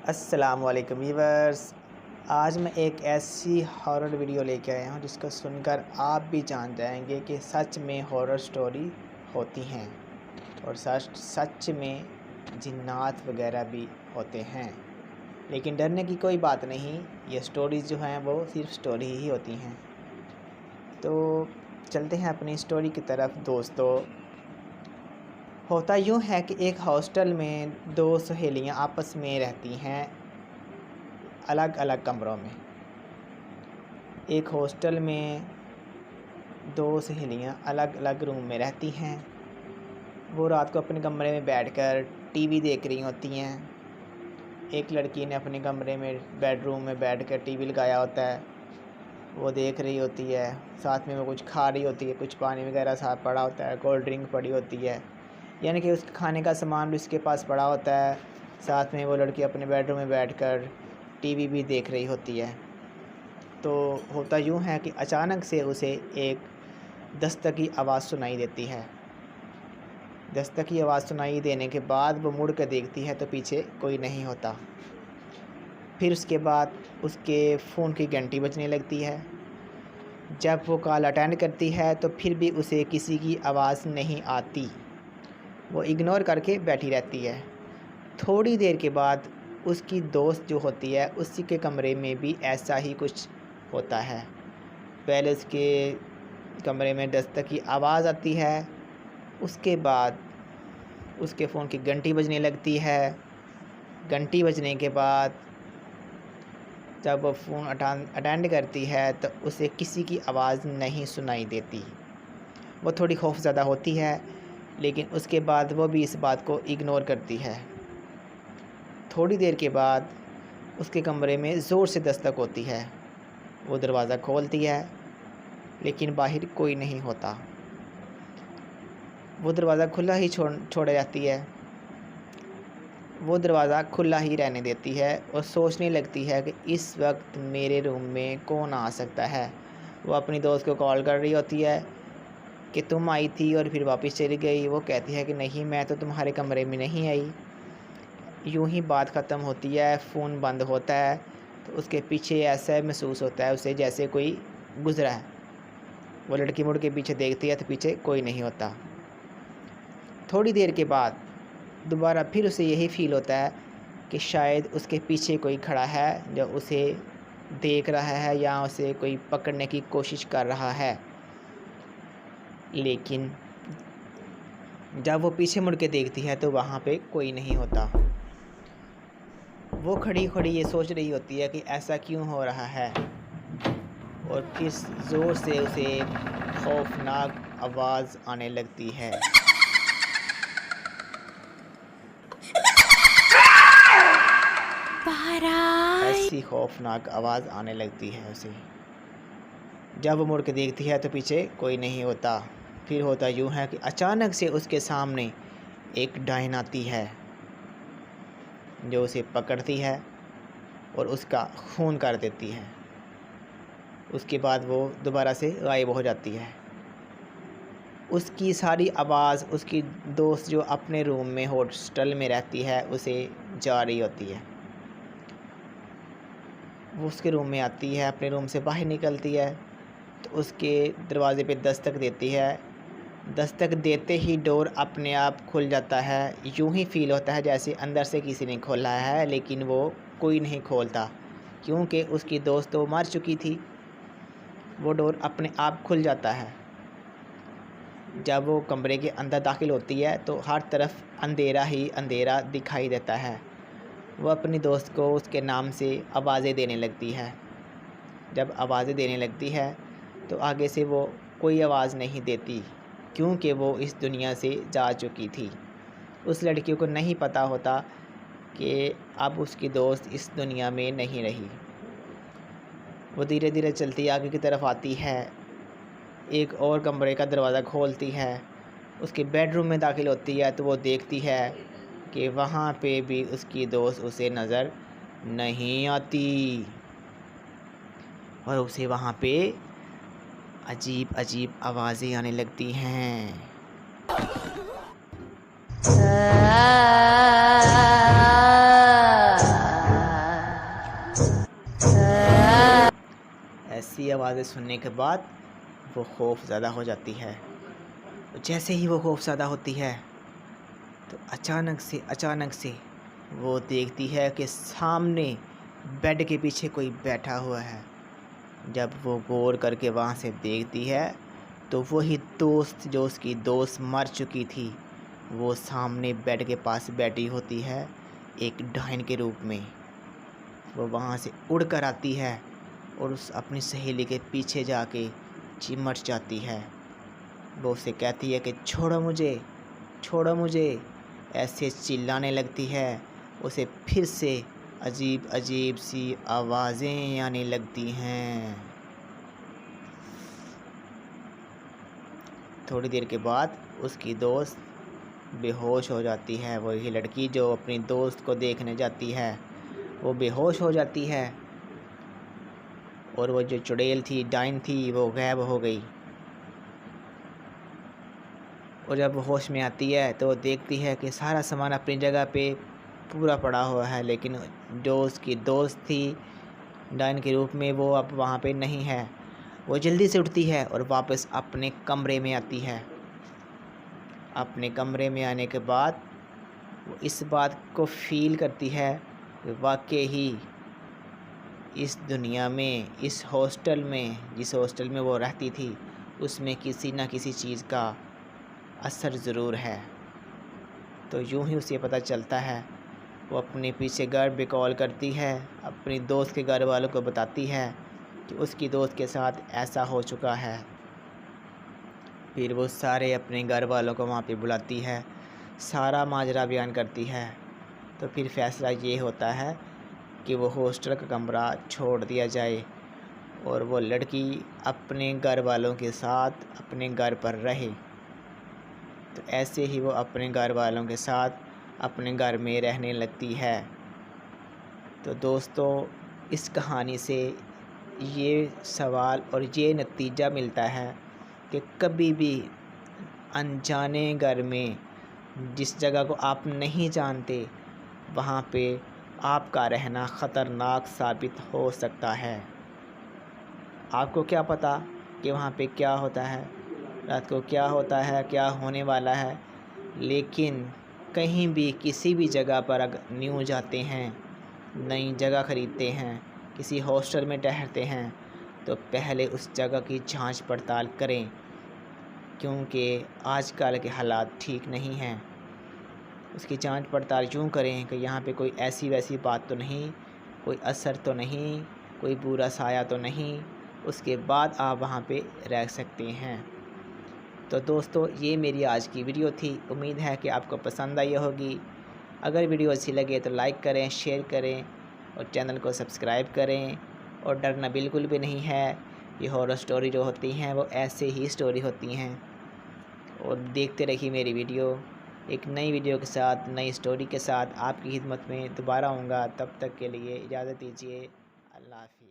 अस्सलामुअलैकुम व्यूअर्स। आज मैं एक ऐसी हॉरर वीडियो लेके आया हूँ जिसको सुनकर आप भी जान जाएंगे कि सच में हॉरर स्टोरी होती हैं और सच में जिन्नात वगैरह भी होते हैं। लेकिन डरने की कोई बात नहीं, ये स्टोरीज़ जो हैं वो सिर्फ स्टोरी ही होती हैं। तो चलते हैं अपनी स्टोरी की तरफ दोस्तों। होता यूँ है कि एक हॉस्टल में दो सहेलियाँ आपस में रहती हैं अलग अलग कमरों में। एक हॉस्टल में दो सहेलियाँ अलग अलग रूम में रहती हैं। वो रात को अपने कमरे में बैठकर टीवी देख रही होती हैं। एक लड़की ने अपने कमरे में बेडरूम में बैठकर टीवी लगाया होता है, वो देख रही होती है। साथ में वो कुछ खा रही होती है, कुछ पानी वगैरह साथ पड़ा होता है, कोल्ड ड्रिंक पड़ी होती है, यानी कि उसके खाने का सामान भी उसके पास पड़ा होता है। साथ में वो लड़की अपने बेडरूम में बैठकर टीवी भी देख रही होती है। तो होता यूँ है कि अचानक से उसे एक दस्तक की आवाज़ सुनाई देती है। दस्तक की आवाज़ सुनाई देने के बाद वो मुड़ कर देखती है तो पीछे कोई नहीं होता। फिर उसके बाद उसके फ़ोन की घंटी बजने लगती है। जब वो कॉल अटेंड करती है तो फिर भी उसे किसी की आवाज़ नहीं आती। वो इग्नोर करके बैठी रहती है। थोड़ी देर के बाद उसकी दोस्त जो होती है उसी के कमरे में भी ऐसा ही कुछ होता है। पहले उसके कमरे में दस्तक की आवाज़ आती है, उसके बाद उसके फ़ोन की घंटी बजने लगती है। घंटी बजने के बाद जब वो फ़ोन अटेंड करती है तो उसे किसी की आवाज़ नहीं सुनाई देती। वो थोड़ी खौफज़दा होती है, लेकिन उसके बाद वो भी इस बात को इग्नोर करती है। थोड़ी देर के बाद उसके कमरे में ज़ोर से दस्तक होती है। वो दरवाज़ा खोलती है, लेकिन बाहर कोई नहीं होता। वो दरवाज़ा खुला ही छोड़ जाती है। वो दरवाज़ा खुला ही रहने देती है और सोचने लगती है कि इस वक्त मेरे रूम में कौन आ सकता है। वो अपनी दोस्त को कॉल कर रही होती है कि तुम आई थी और फिर वापस चली गई। वो कहती है कि नहीं, मैं तो तुम्हारे कमरे में नहीं आई। यूं ही बात ख़त्म होती है, फ़ोन बंद होता है। तो उसके पीछे ऐसा महसूस होता है उसे जैसे कोई गुज़रा है। वो लड़की मुड़ के पीछे देखती है तो पीछे कोई नहीं होता। थोड़ी देर के बाद दोबारा फिर उसे यही फ़ील होता है कि शायद उसके पीछे कोई खड़ा है जो उसे देख रहा है या उसे कोई पकड़ने की कोशिश कर रहा है। लेकिन जब वो पीछे मुड़ के देखती है तो वहाँ पे कोई नहीं होता। वो खड़ी खड़ी ये सोच रही होती है कि ऐसा क्यों हो रहा है, और फिर ज़ोर से उसे एक खौफनाक आवाज़ आने लगती है। ऐसी खौफनाक आवाज़ आने लगती है उसे। जब वो मुड़ के देखती है तो पीछे कोई नहीं होता। फिर होता यूँ है कि अचानक से उसके सामने एक डायन आती है जो उसे पकड़ती है और उसका खून कर देती है। उसके बाद वो दोबारा से गायब हो जाती है। उसकी सारी आवाज़ उसकी दोस्त जो अपने रूम में हॉस्टल में रहती है उसे जा रही होती है। वो उसके रूम में आती है, अपने रूम से बाहर निकलती है तो उसके दरवाज़े पे दस्तक देती है। दस्तक देते ही डोर अपने आप खुल जाता है। यूं ही फ़ील होता है जैसे अंदर से किसी ने खोला है, लेकिन वो कोई नहीं खोलता क्योंकि उसकी दोस्त तो मर चुकी थी। वो डोर अपने आप खुल जाता है। जब वो कमरे के अंदर दाखिल होती है तो हर तरफ अंधेरा ही अंधेरा दिखाई देता है। वो अपनी दोस्त को उसके नाम से आवाज़ें देने लगती है। जब आवाज़ें देने लगती है तो आगे से वो कोई आवाज़ नहीं देती क्योंकि वो इस दुनिया से जा चुकी थी। उस लड़की को नहीं पता होता कि अब उसकी दोस्त इस दुनिया में नहीं रही। वो धीरे धीरे चलती आगे की तरफ आती है, एक और कमरे का दरवाज़ा खोलती है, उसके बेडरूम में दाखिल होती है तो वो देखती है कि वहाँ पे भी उसकी दोस्त उसे नज़र नहीं आती और उसे वहाँ पे अजीब अजीब आवाज़ें आने लगती हैं। ऐसी आवाज़ें सुनने के बाद वो खौफ ज़्यादा हो जाती है। जैसे ही वो खौफ ज़्यादा होती है तो अचानक से वो देखती है कि सामने बेड के पीछे कोई बैठा हुआ है। जब वो गौर करके वहाँ से देखती है तो वही दोस्त जो उसकी दोस्त मर चुकी थी वो सामने बेड के पास बैठी होती है एक डायन के रूप में। वो वहाँ से उड़ कर आती है और उस अपनी सहेली के पीछे जाके चिमट जाती है। वो उसे कहती है कि छोड़ो मुझे, ऐसे चिल्लाने लगती है। उसे फिर से अजीब सी आवाज़ें आने लगती हैं। थोड़ी देर के बाद उसकी दोस्त बेहोश हो जाती है। वही लड़की जो अपनी दोस्त को देखने जाती है वो बेहोश हो जाती है और वो जो चुड़ैल थी, डायन थी, वो गायब हो गई। और जब वो होश में आती है तो देखती है कि सारा सामान अपनी जगह पे पूरा पड़ा हुआ है, लेकिन जो उसकी दोस्त थी डायन के रूप में वो अब वहाँ पे नहीं है। वो जल्दी से उठती है और वापस अपने कमरे में आती है। अपने कमरे में आने के बाद वो इस बात को फील करती है कि वाकई ही इस दुनिया में, इस हॉस्टल में, जिस हॉस्टल में वो रहती थी, उसमें किसी न किसी चीज़ का असर ज़रूर है। तो यूं ही उसे पता चलता है। वो अपने पीछे घर पे कॉल करती है, अपनी दोस्त के घर वालों को बताती है कि उसकी दोस्त के साथ ऐसा हो चुका है। फिर वो सारे अपने घर वालों को वहाँ पे बुलाती है, सारा माजरा बयान करती है। तो फिर फ़ैसला ये होता है कि वो हॉस्टल का कमरा छोड़ दिया जाए और वो लड़की अपने घर वालों के साथ अपने घर पर रहे। तो ऐसे ही वो अपने घर वालों के साथ अपने घर में रहने लगती है। तो दोस्तों, इस कहानी से ये सवाल और ये नतीजा मिलता है कि कभी भी अनजाने घर में, जिस जगह को आप नहीं जानते, वहाँ पे आपका रहना ख़तरनाक साबित हो सकता है। आपको क्या पता कि वहाँ पे क्या होता है, रात को क्या होता है, क्या होने वाला है। लेकिन कहीं भी किसी भी जगह पर अगर न्यू जाते हैं, नई जगह ख़रीदते हैं, किसी हॉस्टल में ठहरते हैं, तो पहले उस जगह की जांच पड़ताल करें, क्योंकि आजकल के हालात ठीक नहीं हैं। उसकी जांच पड़ताल यूँ करें कि यहाँ पे कोई ऐसी वैसी बात तो नहीं, कोई असर तो नहीं, कोई बुरा साया तो नहीं। उसके बाद आप वहाँ पे रह सकते हैं। तो दोस्तों, ये मेरी आज की वीडियो थी। उम्मीद है कि आपको पसंद आई होगी। अगर वीडियो अच्छी लगे तो लाइक करें, शेयर करें और चैनल को सब्सक्राइब करें। और डरना बिल्कुल भी नहीं है। ये हॉरर स्टोरी जो होती हैं वो ऐसे ही स्टोरी होती हैं। और देखते रहिए मेरी वीडियो। एक नई वीडियो के साथ, नई स्टोरी के साथ आपकी खिदमत में दोबारा आऊँगा। तब तक के लिए इजाज़त दीजिए। अल्लाह हाफ़िज़।